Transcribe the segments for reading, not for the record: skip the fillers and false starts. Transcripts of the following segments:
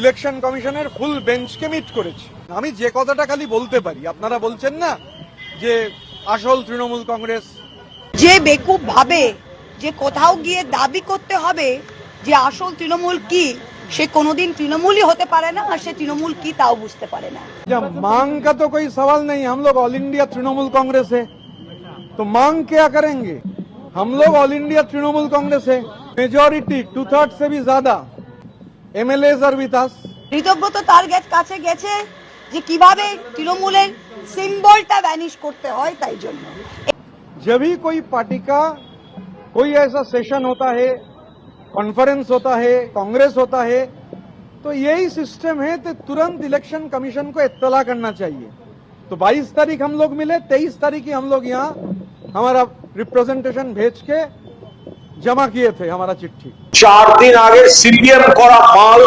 Election কমিশনের ফুল বেঞ্চকে meet করেছি। আমি যে কথাটা খালি বলতে পারি, আপনারা বলছেন না যে আসল তৃণমূল কংগ্রেস, যে বেকুব ভাবে যে কোথাও গিয়ে দাবি করতে হবে যে আসল তৃণমূল কি, সে কোনোদিন তৃণমূলই হতে পারে না, আর সে তৃণমূল কি তাও বুঝতে পারে না। मांग का तो कोई सवाल नहीं, हम लोग ऑल इंडिया तृणमूल कांग्रेस है, तो मांग क्या करेंगे? हम लोग ऑल इंडिया तृणमूल कांग्रेस है, मेजॉरिटी 2/3 से भी ज्यादा MLAs are with us. Ritabrata তার কাছে গেছে যে কিভাবে তৃণমূলের সিম্বলটা ভ্যানিশ করতে হয়, তাই জন্য जब भी कोई पार्टी का कोई ऐसा सेशन होता है, कॉन्फ्रेंस होता है, कांग्रेस होता है, तो यही सिस्टम है तो तुरंत इलेक्शन कमीशन को इत्तला करना चाहिए। तो 22 तारीख हम लोग मिले, 23 तारीख ही हम लोग यहाँ हमारा रिप्रेजेंटेशन भेज के जमा किए थे हमारा चिट्ठी। 4 दिन आगे सीपीएम করা মাল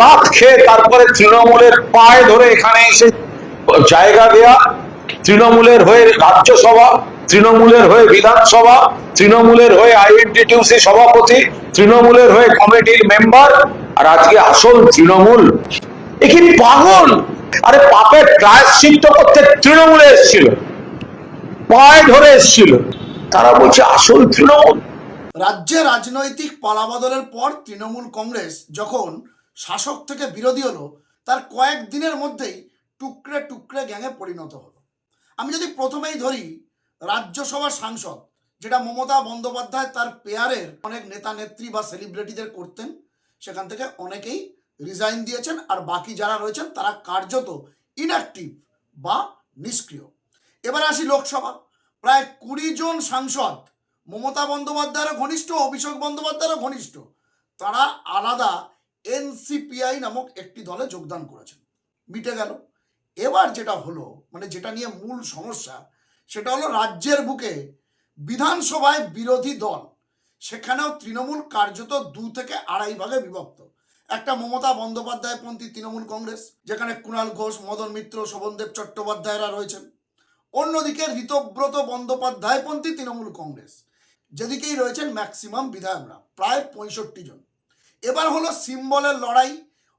লাখ খেয়ে তারপরে তৃণমূলের পায়ে ধরে এখানে এসে জায়গা দেয়া, তৃণমূলের হয়ে রাজ্যসভা, তৃণমূলের হয়ে বিধানসভা, তৃণমূলের হয়ে আইএনটিটিউসি সভাপতি, তৃণমূলের হয়ে কমিটির মেম্বার, আর আজকে আসল তৃণমূল। এ কি পাগল? আরে পাপের প্রায়শ্চিত্ত করতে তৃণমূলে এসেছিল, পায়ে ধরে এসেছিল, তারা বলছে আসল তৃণমূল। রাজ্যে রাজনৈতিক পালাবদলের পর তৃণমূল কংগ্রেস যখন শাসক থেকে বিরোধী হলো, তার কয়েক দিনের মধ্যেই টুকরে টুকরে গ্যাংয়ে পরিণত হলো। আমি যদি প্রথমেই ধরি রাজ্যসভার সাংসদ, যেটা মমতা বন্দ্যোপাধ্যায় তার পেয়ারের অনেক নেতা নেত্রী বা সেলিব্রিটিদের করতেন, সেখান থেকে অনেকেই রিজাইন দিয়েছেন, আর বাকি যারা রয়েছেন তারা কার্যত ইনঅ্যাক্টিভ বা নিষ্ক্রিয়। এবার আসি লোকসভা। প্রায় 20 জন সাংসদ মমতা বন্দ্যোপাধ্যায়েরও ঘনিষ্ঠ, অভিষেক বন্দ্যোপাধ্যায়েরও ঘনিষ্ঠ, তারা আলাদা এনসিপিআই নামক একটি দলে যোগদান করেছেন। মিটে গেল। এবার যেটা হলো, মানে যেটা নিয়ে মূল সমস্যা, সেটা হলো রাজ্যের বুকে বিধানসভায় বিরোধী দল, সেখানেও তৃণমূল কার্যত 2 থেকে 2.5 ভাগে বিভক্ত। একটা মমতা বন্দ্যোপাধ্যায়পন্থী তৃণমূল কংগ্রেস, যেখানে কুণাল ঘোষ, মদন মিত্র, শোভনদেব চট্টোপাধ্যায়রা রয়েছেন। অন্যদিকে ঋতব্রত বন্দ্যোপাধ্যায়পন্থী তৃণমূল কংগ্রেস, যেদিকেই রয়েছেন ম্যাক্সিমাম বিধায়করা, প্রায় 65 জন। এবার হলো সিম্বলের লড়াই।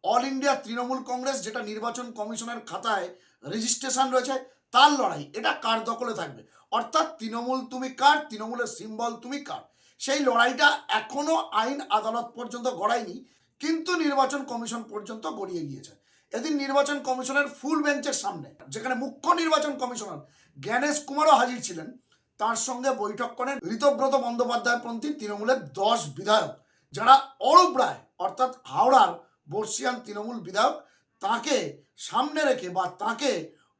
অল ইন্ডিয়া তৃণমূল কংগ্রেস, যেটা নির্বাচন কমিশনের খাতায় রেজিস্ট্রেশন রয়েছে, তার লড়াই। এটা কার দখলে থাকবে, অর্থাৎ তৃণমূল তুমি কার, তৃণমূলের সিম্বল তুমি কার, সেই লড়াইটা এখনো আইন আদালত পর্যন্ত গড়ায়নি, কিন্তু নির্বাচন কমিশন পর্যন্ত গড়িয়ে গিয়েছে। এদিন নির্বাচন কমিশনের ফুল বেঞ্চের সামনে, যেখানে মুখ্য নির্বাচন কমিশনার জ্ঞানেশ কুমারও হাজির ছিলেন, তার সঙ্গে বৈঠক করেন ঋতব্রত বন্দ্যোপাধ্যায়পন্থী তৃণমূলের 10 বিধায়ক, যারা অরূপ রায় অর্থাৎ হাওড়ার বর্ষিয়ান তৃণমূল বিধায়ক, তাকে সামনে রেখে বা তাকে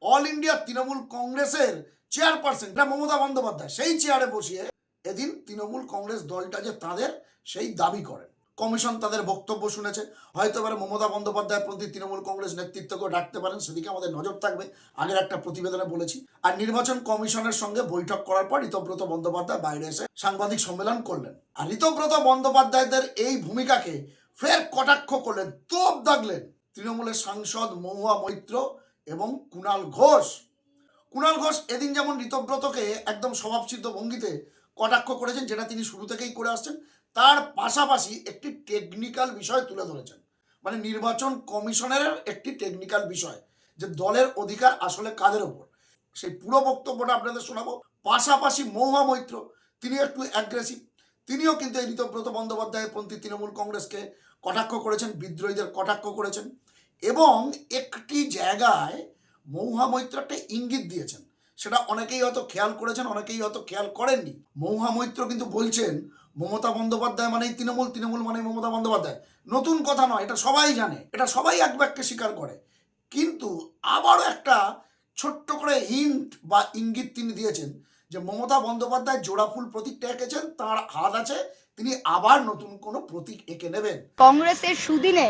অল ইন্ডিয়া তৃণমূল কংগ্রেসের চেয়ারপারসন মমতা বন্দ্যোপাধ্যায় সেই চেয়ারে বসিয়ে এদিন তৃণমূল কংগ্রেস দলটা যে তাদের, সেই দাবি করেন। কমিশন তাদের বক্তব্য শুনেছে, হয়তো এবার মমতা বন্দ্যোপাধ্যায়পন্থী তৃণমূল কংগ্রেস নেতৃত্বকেও ডাকতে পারেন, সেদিকে আমাদের নজর থাকবে, আগের একটা প্রতিবেদনে বলেছি। আর নির্বাচন কমিশনের সঙ্গে বৈঠক করার পর ঋতব্রত বন্দ্যোপাধ্যায় বাইরে এসে সাংবাদিক সম্মেলন করলেন, আর ঋতব্রত বন্দ্যোপাধ্যায়দের এই ভূমিকাকে ফের কটাক্ষ করলেন, তোপ দাগলেন তৃণমূলের সাংসদ মহুয়া মৈত্র এবং কুণাল ঘোষ। কুণাল ঘোষ এদিন যেমন ঋতব্রতকে একদম স্বভাবসিদ্ধ ভঙ্গিতে কটাক্ষ করেছেন, যেটা তিনি শুরু থেকেই করে আসছেন, তার পাশাপাশি একটি টেকনিক্যাল বিষয় তুলে ধরেছেন, মানে নির্বাচন কমিশনের একটি টেকনিক্যাল বিষয়, যে দলের অধিকার আসলে কাদের ওপর, সেই পুরো বক্তব্যটা আপনাদের শোনাবো। পাশাপাশি মহুয়া মৈত্র, তিনি একটু অ্যাগ্রেসিভ, তিনিও কিন্তু এই ঋতব্রত বন্দ্যোপাধ্যায়পন্থী তৃণমূল কংগ্রেসকে কটাক্ষ করেছেন, বিদ্রোহীদের কটাক্ষ করেছেন, এবং একটি জায়গায় মহুয়া মৈত্র একটা ইঙ্গিত দিয়েছেন, সেটা অনেকেই হয়তো খেয়াল করেছেন, অনেকেই হয়তো খেয়াল করেননি। মহুয়া মৈত্র কিন্তু বলছেন মমতা বন্দ্যোপাধ্যায় মানেই তৃণমূল, তৃণমূল মানেই মমতা বন্দ্যোপাধ্যায়। নতুন কথা নয়, এটা সবাই জানে, এটা সবাই এক বাক্যে স্বীকার করে, কিন্তু আবারও একটা ছোট্ট করে হিন্ট বা ইঙ্গিত তিনি দিয়েছেন যে মমতা বন্দ্যোপাধ্যায় জোড়া ফুল প্রতীকটা এঁকেছেন, তার হাত আছে, তিনি আবার নতুন কোনো প্রতীক এঁকে নেবেন। কংগ্রেসের সুদিনে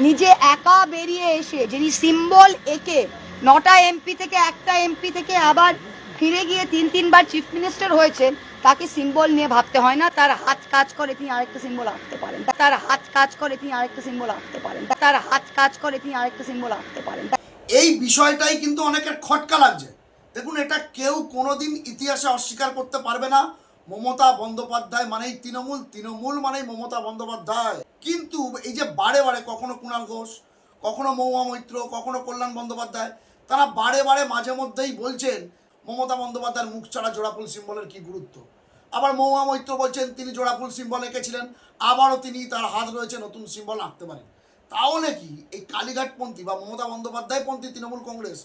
নিজে একা বেরিয়ে এসে যিনি সিম্বল এঁকে 9টা এমপি থেকে একটা এমপি থেকে আবার ফিরে গিয়ে 3-3বার চিফ মিনিস্টার হয়েছেন, তাকে সিম্বল নিয়ে ভাবতে হয় না, তার হাত কাজ করে তিনি আরেকটা সিম্বল আঁকতে পারেন, তার হাত কাজ করে তিনি আরেকটা সিম্বল আঁকতে পারেন, তার হাত কাজ করে তিনি আরেকটা সিম্বল আঁকতে পারেন। এই বিষয়টাই কিন্তু অনেকের খটকা লাগছে। দেখুন, এটা কেউ কোনোদিন ইতিহাসে অস্বীকার করতে পারবে না, মমতা বন্দ্যোপাধ্যায় মানেই তৃণমূল, তৃণমূল মানেই মমতা বন্দ্যোপাধ্যায়। কিন্তু এই যে বারে বারে কখনো কুণাল ঘোষ, কখনো মহুয়া মৈত্র, কখনো কল্যাণ বন্দ্যোপাধ্যায়, তারা বারে বারে মাঝে মধ্যেই বলছেন মমতা বন্দ্যোপাধ্যায়ের মুখ ছাড়া জোড়াফুল সিম্বলের কি গুরুত্ব। আবার মহুয়া মৈত্র বলছেন তিনি জোড়াফুল সিম্বল এঁকেছিলেন, আবারও তিনি তার হাত রয়েছে নতুন সিম্বল আঁকতে পারেন। তাহলে কি এই কালীঘাটপন্থী বা মমতা বন্দ্যোপাধ্যায়পন্থী তৃণমূল কংগ্রেস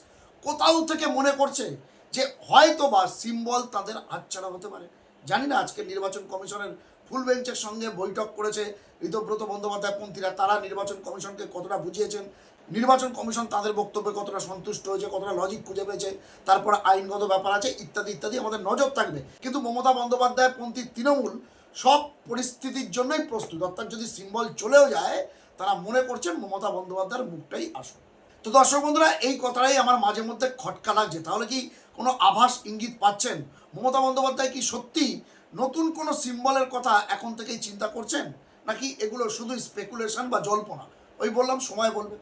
কোথাও থেকে মনে করছে যে হয়তো বা সিম্বল তাদের হাতছাড়া হতে পারে? জানি না আজকে নির্বাচন কমিশনের ফুল বেঞ্চের সঙ্গে বৈঠক করেছে ঋতব্রত বন্দ্যোপাধ্যায় পন্থীরা, তারা নির্বাচন কমিশনকে কতটা বুঝিয়েছেন, নির্বাচন কমিশন তাদের বক্তব্যে কতটা সন্তুষ্ট হয়েছে, কতটা লজিক খুঁজে পেয়েছে, তারপর আইনগত ব্যাপার আছে ইত্যাদি ইত্যাদি আমাদের নজর থাকবে। কিন্তু মমতা বন্দ্যোপাধ্যায় পন্থী তৃণমূল সব পরিস্থিতির জন্যই প্রস্তুত, অর্থাৎ যদি সিম্বল চলেও যায় তারা মনে করছেন মমতা বন্দ্যোপাধ্যায়ের মুখটাই আসল। তো দর্শক বন্ধুরা, এই কথাটাই আমার মাঝে মধ্যে খটকা লাগছে। তাহলে কি কোনো আভাস ইঙ্গিত পাচ্ছেন মমতা বন্দ্যোপাধ্যায় কি সত্যি নতুন কোনো সিম্বলের কথা এখন থেকেই চিন্তা করছেন, নাকি এগুলো শুধু স্পেকুলেশন বা জল্পনা? ওই বললাম, সময় বলবে।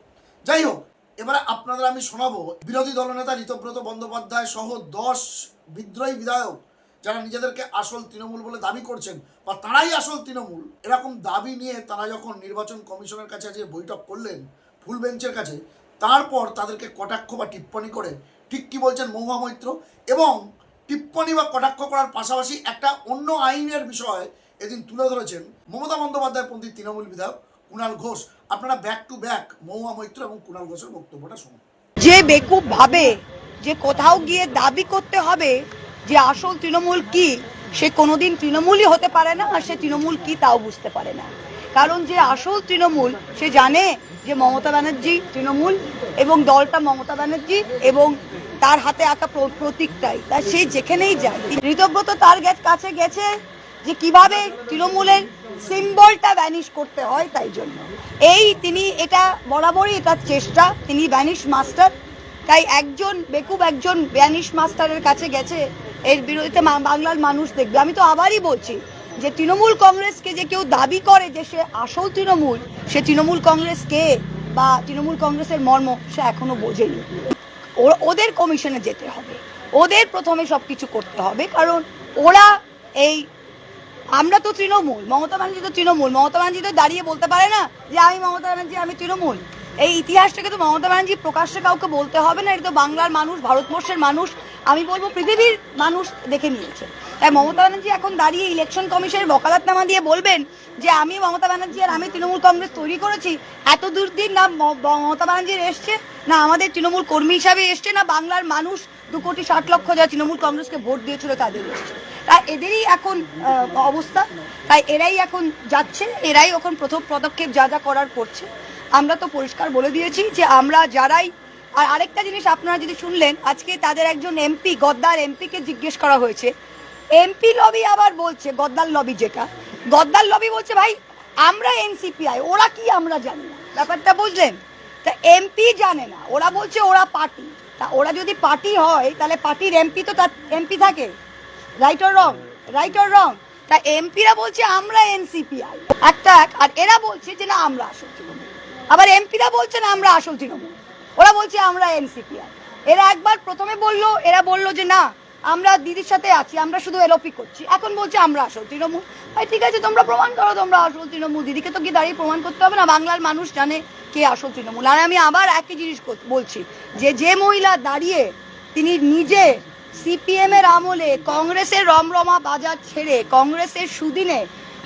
যাই হোক, এবারে আপনাদের আমি শোনাবো বিরোধী দলনেতা ঋতব্রত বন্দ্যোপাধ্যায় সহ 10 বিদ্রোহী বিধায়ক যারা নিজেদেরকে আসল তৃণমূল বলে দাবি করছেন বা তারাই আসল তৃণমূল, এরকম দাবি নিয়ে তারা যখন নির্বাচন কমিশনের কাছে আজকে বৈঠক করলেন ফুল বেঞ্চের কাছে, তারপর তাদেরকে কটাক্ষ বা টিপ্পণী করে ঠিক কী বলছেন মহুয়া মৈত্র, এবং টিপ্পণী বা কটাক্ষ করার পাশাপাশি একটা অন্য আইনের বিষয় এদিন তুলে ধরেছেন মমতা বন্দ্যোপাধ্যায় পন্থী তৃণমূল বিধায়ক কুণাল ঘোষ। আপনারা back to back Mahua Moitra এবং কুণাল ঘোষের বক্তব্যটা শুনুন। যে বেকুব ভাবে যে কোথাও গিয়ে দাবি করতে হবে যে আসল তৃণমূল কি, সে কোনোদিন তৃণমূলই হতে পারে না, আর সে তৃণমূল কি তাও বুঝতে পারে না। কারণ যে আসল তৃণমূল সে জানে যে মমতা ব্যানার্জি তৃণমূল এবং দলটা মমতা ব্যানার্জি এবং তার হাতে আঁকা প্রতীকটাই, তা সে যেখানেই যায়। ঋতব্রত তার কাছে গেছে যে কিভাবে তৃণমূলের সিম্বলটা ভ্যানিশ করতে হয়, তাই জন্য তিনি এটা বরাবরই তার চেষ্টা, তিনি ভ্যানিশ মাস্টার। তাই একজন বেকুব একজন ভ্যানিশ মাস্টারের কাছে গেছে, এর বিরুদ্ধে বাংলার মানুষ দেখবে। আমি তো আবারই বলছি যে তৃণমূল কংগ্রেসকে যে কেউ দাবি করে যে সে আসল তৃণমূল, সে তৃণমূল কংগ্রেস কে বা তৃণমূল কংগ্রেসের মর্ম সে এখনো বোঝেনি। ওদের কমিশনে যেতে হবে, ওদের প্রথমে সব কিছু করতে হবে, কারণ ওরা আমরা তো তৃণমূল, মমতা ব্যানার্জি তো তৃণমূল। মমতা ব্যানার্জি তো দাঁড়িয়ে বলতে পারে না যে আমি মমতা ব্যানার্জি, আমি তৃণমূল। এই ইতিহাসটাকে তো মমতা ব্যানার্জি প্রকাশ্যে কাউকে বলতে হবে না, এটা তো বাংলার মানুষ, ভারতবর্ষের মানুষ, আমি বলবো পৃথিবীর মানুষ দেখে নিয়েছে। তাই মমতা ব্যানার্জি এখন দাঁড়িয়ে ইলেকশন কমিশনের বকালতনামা দিয়ে বলবেন যে আমি মমতা ব্যানার্জি আর আমি তৃণমূল কংগ্রেস তৈরি করেছি, এত দূর দিন না মমতা ব্যানার্জির এসছে, না আমাদের তৃণমূল কর্মী হিসাবে এসছে, না বাংলার মানুষ 2,60,00,000 যারা তৃণমূল কংগ্রেসকে ভোট দিয়েছিল তাদের এসছে। তাই এদেরই এখন অবস্থা, তাই এরাই এখন যাচ্ছে, এরাই এখন প্রথম পদক্ষেপ যা যা করার করছে। আমরা তো পরিষ্কার বলে দিয়েছি যে আমরা যারাই, আর আরেকটা জিনিস আপনারা যদি শুনলেন, আজকে তাদের একজন এমপি, গদ্দার এমপিকে জিজ্ঞেস করা হয়েছে, এমপি লবি আবার বলছে, গদ্দার লবি যেটা, গদ্দার লবি বলছে ভাই আমরা এনসিপিআই, ওরা কি আমরা জানি না, ব্যাপারটা বুঝলেন? তা এমপি জানে না, ওরা বলছে ওরা পার্টি। তা ওরা যদি পার্টি হয় তাহলে পার্টির এমপি তো তার এমপি থাকে, right or wrong, right or wrong? তা এমপিরা বলছে আমরা এনসিপিআই একটা, আর এরা বলছে যে না আমরা আসল তৃণমূল। আবার এমপিরা বলছে না আমরা আসল তৃণমূল, ওরা বলছে আমরা এনসিপিআই। এরা একবার প্রথমে বললো, এরা বললো যে না আমরা দিদির সাথে আছি, আমরা শুধু এলওপি করছি, এখন বলছে আমরা আসল তৃণমূল। ভাই ঠিক আছে, তোমরা প্রমাণ করো তোমরা আসল তৃণমূল, দিদিকে তো কি দাঁড়িয়ে প্রমাণ করতে হবে না, বাংলার মানুষ জানে কে আসল তৃণমূল। আর আমি আবার একই জিনিস বলছি যে মহিলা দাঁড়িয়ে তিনি নিজে সিপিএম এর আমলে কংগ্রেসের রমরমা বাজার ছেড়ে কংগ্রেসের সুদিনে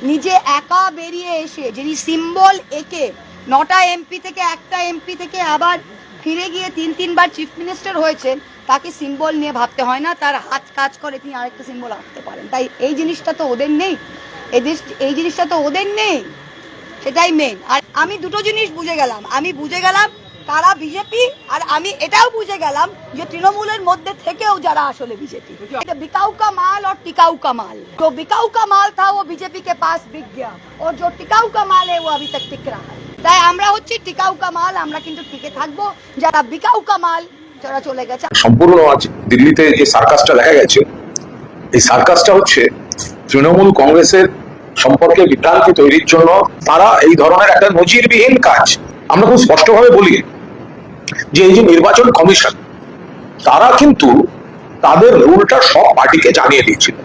নিজে একা বেরিয়ে এসে যিনি সিম্বল এঁকে 9টা এমপি থেকে একটা এমপি থেকে আবার ফিরে গিয়ে 3বার চিফ মিনিস্টার হয়েছেন, তাকে সিম্বল নিয়ে ভাবতে হয় না, তার হাত কাজ করে তিনি আরেকটা সিম্বল আঁকতে পারেন। তাই এই জিনিসটা তো ওদের নেই, এই জিনিসটা তো ওদের নেই, সেটাই মেন। আর আমি দুটো জিনিস বুঝে গেলাম, আমি বুঝে গেলাম তারা বিজেপি, আর আমি এটাও বুঝে গেলাম যে তৃণমূলের মধ্যে থেকেও যারা আসলে বিজেপি। এটা बिकाऊ का माल और टिकाऊ का माल, जो बिकाऊ का माल था वो बीजेपी के पास बिक गया, और जो टिकाऊ का माल है वो अभी तक टिक रहा है। তাই আমরা হচ্ছে টিকাউ का माल, আমরা কিন্তু টিকে থাকবো, যারা बिकाऊ का माल যারা চলে গেছে। সম্পূর্ণ আজ দিল্লিতে যে সার্কাসটা দেখা গেছে, এই সার্কাসটা হচ্ছে তৃণমূল কংগ্রেসের সম্পর্কে বিভ্রান্তি তৈরির জন্য তারা এই ধরনের একটা নজিরবিহীন কাজ। আমরা খুব স্পষ্টভাবে বলি যে এই যে নির্বাচন কমিশন, তারা কিন্তু তাদের রুলটা সব পার্টিকে জানিয়ে দিয়েছিল।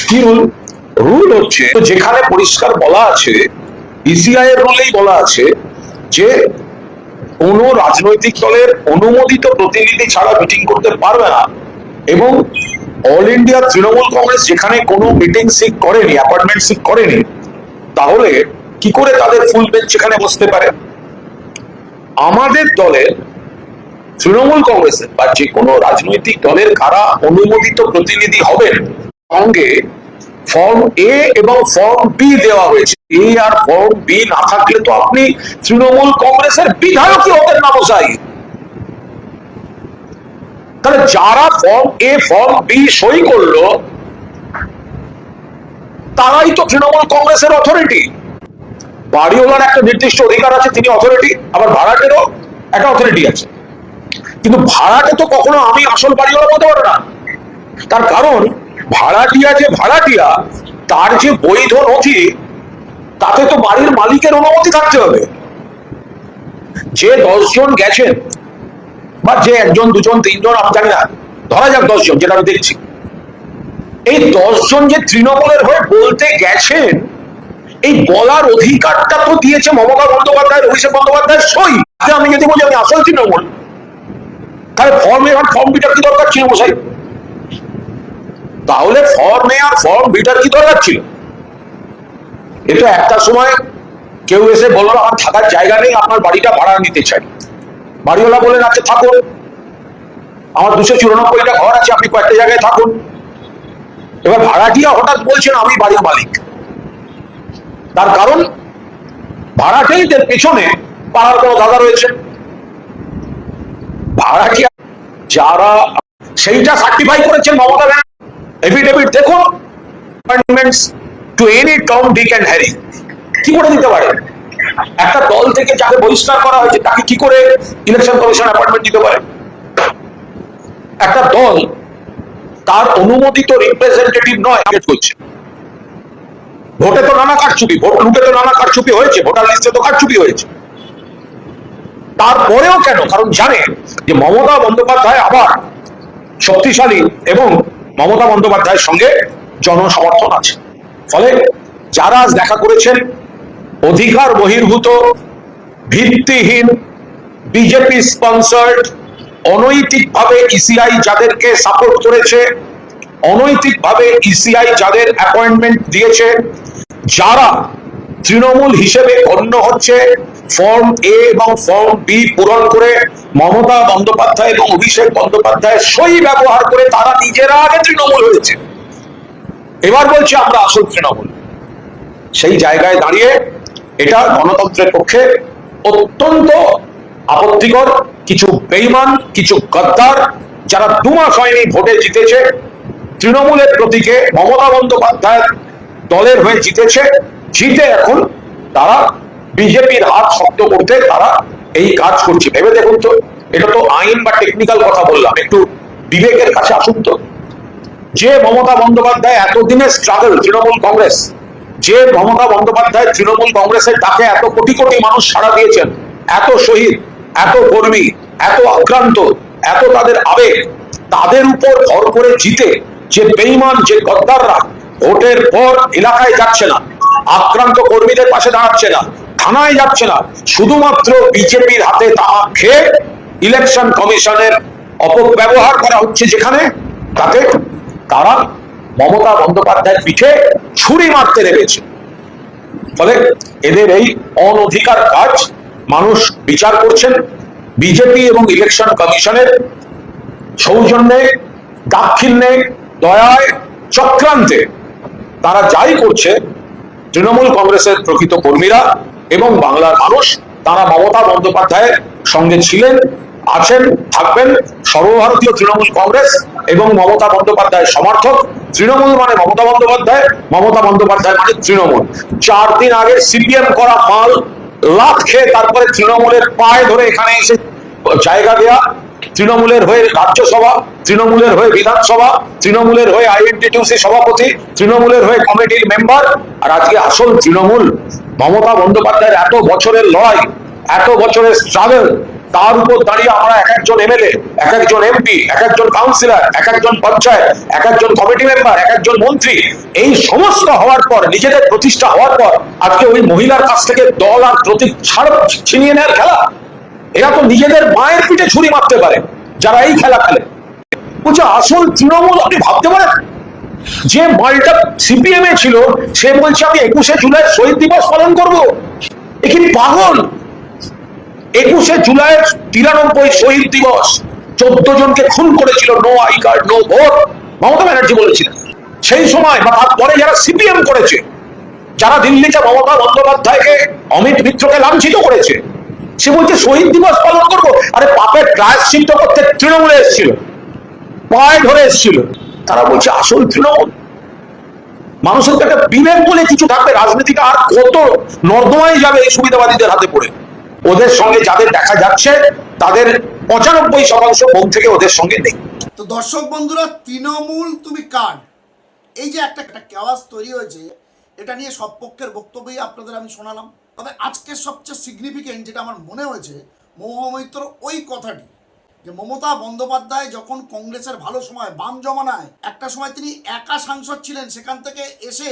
কি রুল? রুল হচ্ছে যেখানে পরিষ্কার বলা আছে ইসিআই এর রুলেই বলা আছে যে কোন রাজনৈতিক দলের অনুমোদিত প্রতিনিধি ছাড়া মিটিং করতে পারবে না, এবং অল ইন্ডিয়া তৃণমূল কংগ্রেস যেখানে কোনো মিটিং সিক করেনি, অ্যাপয়েন্টমেন্ট সিক করেনি, তাহলে কি করে তাদের ফুল বেঞ্চ সেখানে বসতে পারে? আমাদের দলের তৃণমূল কংগ্রেসের বা যে কোনো রাজনৈতিক দলের কারা অনুমোদিত প্রতিনিধি হবেন, সঙ্গে ফর্ম এ এবং ফর্ম বি দেওয়া হয়েছে। এ আর ফর্ম বি না থাকলে তো আপনি তৃণমূল কংগ্রেসের বিধায়কই হতেন না মশাই। তাহলে যারা ফর্ম এ ফর্ম বি সই করলো তারাই তো তৃণমূল কংগ্রেসের অথরিটি। বাড়িওয়ালার একটা নির্দিষ্ট অধিকার আছে, তিনি অথরিটি, আবার ভাড়াটেরও একটা অথরিটি আছে, কিন্তু ভাড়াটে তো কখনো আমি আসল বাড়িওয়ালা বলতে পারবো না। তার কারণ ভাড়াটিয়া যে ভাড়াটিয়া, তার যে বৈধ নথি, তাতে তো বাড়ির মালিকের অনুমতি থাকতে হবে। যে 10 জন গেছেন, বা যে 1 জন 2 জন 3 জন আমি জানি না, ধরা যাক 10 জন, যেটা আমি দেখছি, এই 10 জন যে তৃণমূলের হয়ে বলতে গেছেন, এই বলার অধিকারটা তো দিয়েছে মমতা বন্দ্যোপাধ্যায়, অভিষেক বন্দ্যোপাধ্যায়ের সই। আমি যদি বলি আমি আসল তৃণমূল, তাহলে ফর্ম এ আর ফর্ম বিটার কি দরকার ছিল মশাই? তাহলে ফর্ম এ আর ফর্ম বিটার কি দরকার ছিল? এটা একটা সময় কেউ এসে বললো আমার থাকার জায়গা নেই, আপনার বাড়িটা ভাড়া নিতে চাই। বাড়িওয়ালা বলেন আচ্ছা থাকুন, আমার 294টা ঘর আছে, আপনি কয়েকটা জায়গায় থাকুন। এবার ভাড়াটিয়া হঠাৎ বলছেন আমি বাড়ির মালিক। তার কারণ ভাড়াটিয়াদের পেছনে পাড়ার কোনো দাদা রয়েছে। ভাড়াটিয়া যারা সেইটা সার্টিফাই করেছেন মমতা ব্যানার্জি, এফিডেভিট দেখুন, appointments to any Tom Dick and Harry. কি করে দিতে পারে? একটা দল থেকে যাকে বহিষ্কার করা হয়েছে তাকে কি করে ইলেকশন কমিশন অ্যাপয়েন্টমেন্ট দিতে পারে? একটা দল তার অনুমোদিত রিপ্রেজেন্টেটিভ নয় করছে। ভোটে তো নানা কারচুপি, ভোট লুটে তো নানা কারচুপি হয়েছে, ভোটার লিস্টে তো কারচুপি হয়েছে। তারপরেও কেন? কারণ জানে যে মমতা বন্দ্যোপাধ্যায় আবার শক্তিশালী এবং মমতা বন্দ্যোপাধ্যায়ের সঙ্গে জনসমর্থন আছে। ফলে যারা আজ দেখা করেছেন অধিকার বহির্ভূত, ভিত্তিহীন, বিজেপি স্পন্সর্ড, অনৈতিকভাবে ইসিআই যাদেরকে সাপোর্ট করেছে, অনৈতিকভাবে ইসিআই যাদের অ্যাপয়েন্টমেন্ট দিয়েছে, যারা তৃণমূল হিসেবে গণ্য হচ্ছে, ফর্ম এ এবং ফর্ম বি পূরণ করে মমতা বন্দ্যোপাধ্যায় এবং অভিষেক বন্দ্যোপাধ্যায়ের সই ব্যবহার করে তারা নিজেরা আগে তৃণমূল হয়েছে, এবার বলছে আমরা আসল তৃণমূল। সেই জায়গায় দাঁড়িয়ে এটা গণতন্ত্রের পক্ষে অত্যন্ত আপত্তিকর। কিছু বেঈমান, কিছু গদ্দার, যারা 2 মাস হয়নি ভোটে জিতেছে, তৃণমূলের প্রতীকে মমতা বন্দ্যোপাধ্যায়ের দলের হয়ে জিতেছে, জিতে এখন তারা বিজেপির হাত শক্ত করতে তারা এই কাজ করছে। ভেবে দেখুন তো, এটা তো আইন বা টেকনিক্যাল কথা বললাম, একটু বিবেকের কাছে আসুন তো। যে মমতা বন্দ্যোপাধ্যায় এতদিনের স্ট্রাগল তৃণমূল কংগ্রেস, যে মমতা বন্দ্যোপাধ্যায় তৃণমূল কংগ্রেসের ডাকে এত কোটি কোটি মানুষ সাড়া দিয়েছেন, এত শহীদ, এত কর্মী, এত আক্রান্ত, এত তাদের আবেগ, তাদের উপর ভর করে জিতে যে বেঈমান, যে গদ্দাররা ভোটের পর এলাকায় যাচ্ছে না, আক্রান্ত কর্মীদের পাশে দাঁড়াচ্ছে না, থানায় যাচ্ছে না, শুধুমাত্র বিজেপির হাতে তাহা খেয়ে ইলেকশন কমিশনের অপব্যবহার করা হচ্ছে যেখানে, তাতে তারা মমতা বন্দ্যোপাধ্যায়ের পিঠে ছুরি মারতে নেমেছে। ফলে এদের এই অনধিকার কাজ মানুষ বিচার করছেন। বিজেপি এবং ইলেকশন কমিশনের সৌজন্যে, দাক্ষিণ্যে, দয়ায়, চক্রান্তে তারা যাই করছে, তৃণমূল কংগ্রেসের প্রকৃত কর্মীরা এবং বাংলার মানুষ তারা মমতা বন্দ্যোপাধ্যায়ের সঙ্গে ছিলেন, আছেন, থাকবেন। সর্বভারতীয় তৃণমূল কংগ্রেস এবং মমতা বন্দ্যোপাধ্যায়ের সমর্থক। তৃণমূল মানে মমতা বন্দ্যোপাধ্যায়, মমতা বন্দ্যোপাধ্যায় মানে তৃণমূল। 4 দিন আগে সিপিএম করা মাল লাত খেয়ে তারপরে তৃণমূলের পায়ে ধরে এখানে এসে জায়গা দেয়া, তৃণমূলের হয়ে রাজ্যসভা, তৃণমূলের হয়ে বিধানসভা, তৃণমূলের হয়ে আইএনটিটিউসি সভাপতি, তৃণমূলের হয়ে কমিটির মেম্বার, আর আজকে আসল তৃণমূল মমতা বন্দ্যোপাধ্যায়ের এত বছরের লড়াই, এত বছরের স্ট্রাগল, তার উপর দাঁড়িয়ে আমরা এক একজন এমএলএ, এক একজন এমপি, এক একজন কাউন্সিলর, এক একজন পঞ্চায়েত, এক একজন কমিটি মেম্বার, এক একজন মন্ত্রী, এই সমস্ত হওয়ার পর, নিজেদের প্রতিষ্ঠা হওয়ার পর আজকে ওই মহিলার কাছ থেকে দল আর প্রতীক ছিনিয়ে নেওয়ার খেলা। এরা তো নিজেদের মায়ের পিঠে ছুরি মারতে পারে যারা এই খেলা খেলে। বলছে আসল তৃণমূল, আপনি ভাবতে পারেন যে মালটা সিপিএম এ ছিল সে বলছে আমি 21শে জুলাই শহীদ দিবস পালন করব। এ কি পাগল? 21শে জুলাই 93 শহীদ দিবস, 14 জনকে খুন করেছিল, no I card no vote, Mamata Banerjee বলেছিলেন। সেই সময় বা তারপরে যারা সিপিএম করেছে, যারা দিল্লিতে মমতা বন্দ্যোপাধ্যায়কে, অমিত মিত্রকে লাঞ্ছিত করেছে, সে বলছে শহীদ দিবস পালন করব। আরে পাপের প্রায়শ্চিত্ত করতে তৃণমূলে এসেছিল, পায়ে ধরে এসেছিল। তারা বলছে আসল তৃণমূল। মানুষের একটা বিবেক বলে কিছু থাকবে, রাজনীতিটা আর কত নর্দমায় যাবে এই সুবিধাবাদীদের হাতে পড়ে। ওদের সঙ্গে যাদের দেখা যাচ্ছে তাদের 95% মন থেকে ওদের সঙ্গে নেই। তো দর্শক বন্ধুরা, তৃণমূল তুমি কার, এই যে একটা কেওয়াজ তৈরি হয়েছে, এটা নিয়ে সব পক্ষের বক্তব্যই আপনাদের আমি শোনালাম। তবে আজকের সবচেয়ে সিগনিফিকেন্ট যেটা আমার মনে হয়েছে মহুয়া মৈত্রর ওই কথাটি, যে মমতা বন্দ্যোপাধ্যায় যখন কংগ্রেসের ভালো সময়, বাম জমানায় একটা সময় তিনি একা সাংসদ ছিলেন, সেখান থেকে এসে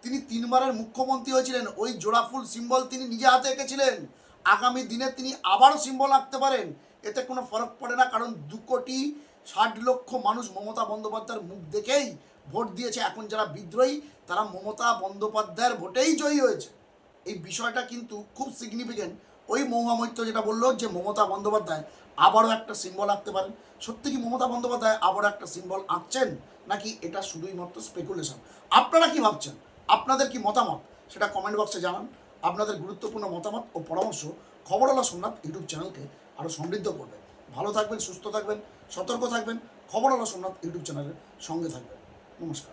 তিনি 3 বারের মুখ্যমন্ত্রী হয়েছিলেন, ওই জোড়াফুল সিম্বল তিনি নিজে হাতে এঁকেছিলেন। আগামী দিনে তিনি আবারও সিম্বল আঁকতে পারেন, এতে কোনো ফরক পড়ে না, কারণ 2,60,00,000 মানুষ মমতা বন্দ্যোপাধ্যায়ের মুখ দেখেই ভোট দিয়েছে। এখন যারা বিদ্রোহী তারা মমতা বন্দ্যোপাধ্যায়ের ভোটেই জয়ী হয়েছে। এই বিষয়টা কিন্তু খুব সিগনিফিকেন্ট। ওই মহুয়া মৈত্র যেটা বললো যে মমতা বন্দ্যোপাধ্যায় আবারও একটা সিম্বল আঁকতে পারেন, সত্যি কি মমতা বন্দ্যোপাধ্যায় আবারও একটা সিম্বল আঁকছেন, নাকি এটা শুধুই মাত্র স্পেকুলেশন? আপনারা কি ভাবছেন? আপনাদের কি মতামত সেটা কমেন্ট বক্সে জানান। আপনাদের গুরুত্বপূর্ণ মতামত ও পরামর্শ খবরওয়ালা সোমনাথ ইউটিউব চ্যানেলকে আরও সমৃদ্ধ করবে। ভালো থাকবেন, সুস্থ থাকবেন, সতর্ক থাকবেন। খবরওয়ালা সোমনাথ ইউটিউব চ্যানেলের সঙ্গে থাকবেন। নমস্কার।